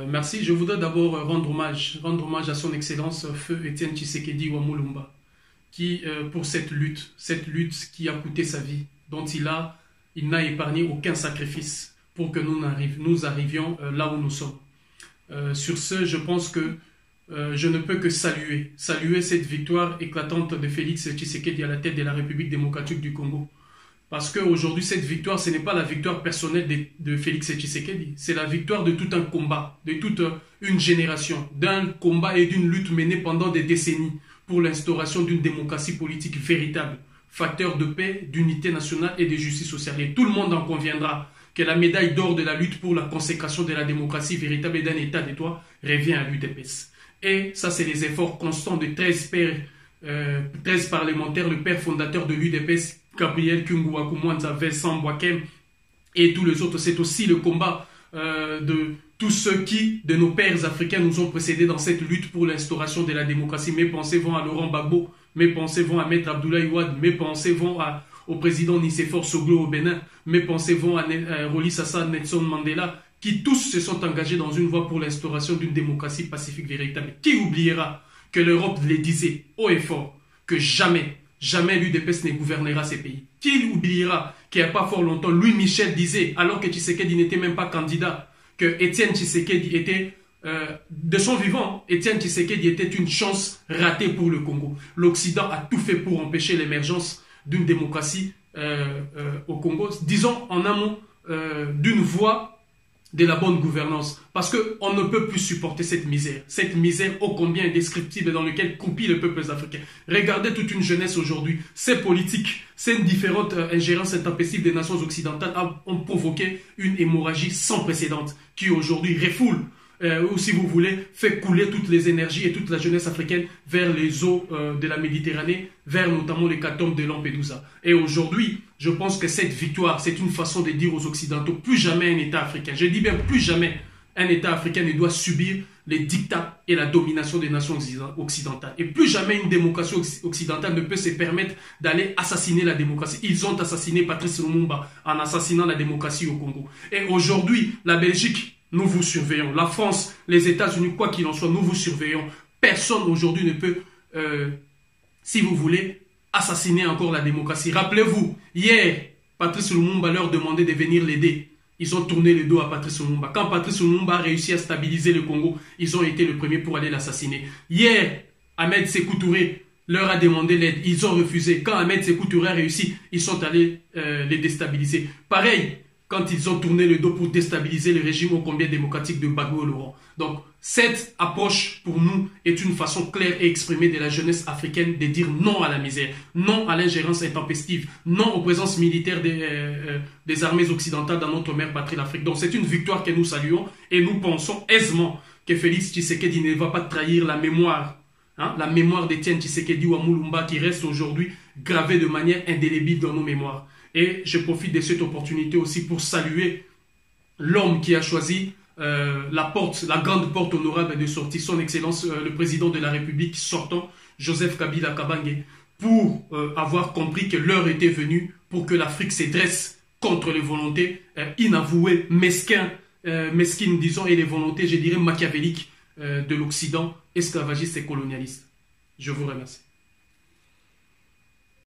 Merci. Je voudrais d'abord rendre hommage à son Excellence Feu Étienne Tshisekedi Wamulumba, qui, pour cette lutte qui a coûté sa vie, dont il n'a épargné aucun sacrifice pour que nous arrivions là où nous sommes. Sur ce, je pense que je ne peux que saluer cette victoire éclatante de Félix Tshisekedi à la tête de la République démocratique du Congo. Parce qu'aujourd'hui, cette victoire, ce n'est pas la victoire personnelle de Félix Tshisekedi. C'est la victoire de tout un combat, de toute une génération, d'un combat et d'une lutte menée pendant des décennies pour l'instauration d'une démocratie politique véritable, facteur de paix, d'unité nationale et de justice sociale. Et tout le monde en conviendra que la médaille d'or de la lutte pour la consécration de la démocratie véritable et d'un état de droit revient à l'UDPS. Et ça, c'est les efforts constants de 13 parlementaires, le père fondateur de l'UDPS, Gabriel Kungouakoumouanza, Vincent Boakem et tous les autres. C'est aussi le combat de tous ceux qui, de nos pères africains, nous ont précédés dans cette lutte pour l'instauration de la démocratie. Mes pensées vont à Laurent Gbagbo, mes pensées vont à Maître Abdoulaye Wade, mes pensées vont au président Nicéphore Soglo au Bénin, mes pensées vont à Rolihlahla Nelson Mandela, qui tous se sont engagés dans une voie pour l'instauration d'une démocratie pacifique véritable. Qui oubliera que l'Europe les disait haut et fort que jamais l'UDPS ne gouvernera ces pays. Qui oubliera qu'il n'y a pas fort longtemps, Louis Michel disait, alors que Tshisekedi n'était même pas candidat, que Étienne Tshisekedi était, de son vivant, Étienne Tshisekedi était une chance ratée pour le Congo. L'Occident a tout fait pour empêcher l'émergence d'une démocratie au Congo, disons en un mot, d'une voie de la bonne gouvernance, parce qu'on ne peut plus supporter cette misère ô combien indescriptible dans laquelle croupit le peuple africain. Regardez toute une jeunesse aujourd'hui, ces politiques, ces différentes ingérences intempestives des nations occidentales ont provoqué une hémorragie sans précédent qui aujourd'hui refoule, ou si vous voulez, fait couler toutes les énergies et toute la jeunesse africaine vers les eaux de la Méditerranée, vers notamment l'hécatombe de Lampedusa. Et aujourd'hui, je pense que cette victoire, c'est une façon de dire aux Occidentaux, plus jamais un État africain, je dis bien plus jamais un État africain ne doit subir les dictats et la domination des nations occidentales. Et plus jamais une démocratie occidentale ne peut se permettre d'aller assassiner la démocratie. Ils ont assassiné Patrice Lumumba en assassinant la démocratie au Congo. Et aujourd'hui, la Belgique, nous vous surveillons. La France, les États-Unis, quoi qu'il en soit, nous vous surveillons. Personne aujourd'hui ne peut, si vous voulez, assassiner encore la démocratie. Rappelez-vous, hier, Patrice Lumumba leur demandait de venir l'aider. Ils ont tourné le dos à Patrice Lumumba. Quand Patrice Lumumba a réussi à stabiliser le Congo, ils ont été les premiers pour aller l'assassiner. Hier, Ahmed Sékou Touré leur a demandé l'aide. Ils ont refusé. Quand Ahmed Sékou Touré a réussi, ils sont allés les déstabiliser. Pareil, quand ils ont tourné le dos pour déstabiliser le régime ô combien démocratique de Gbagbo Laurent. Donc, cette approche, pour nous, est une façon claire et exprimée de la jeunesse africaine de dire non à la misère, non à l'ingérence intempestive, non aux présences militaires des armées occidentales dans notre mère patrie, l'Afrique. Donc, c'est une victoire que nous saluons et nous pensons aisément que Félix Tshisekedi ne va pas trahir la mémoire, la mémoire d'Étienne Tshisekedi Wamulumba qui reste aujourd'hui gravée de manière indélébile dans nos mémoires. Et je profite de cette opportunité aussi pour saluer l'homme qui a choisi la grande porte honorable de sortie, son Excellence le président de la République sortant, Joseph Kabila Kabange, pour avoir compris que l'heure était venue pour que l'Afrique se dresse contre les volontés inavouées, mesquines, disons, et les volontés, je dirais, machiavéliques de l'Occident, esclavagiste et colonialiste. Je vous remercie.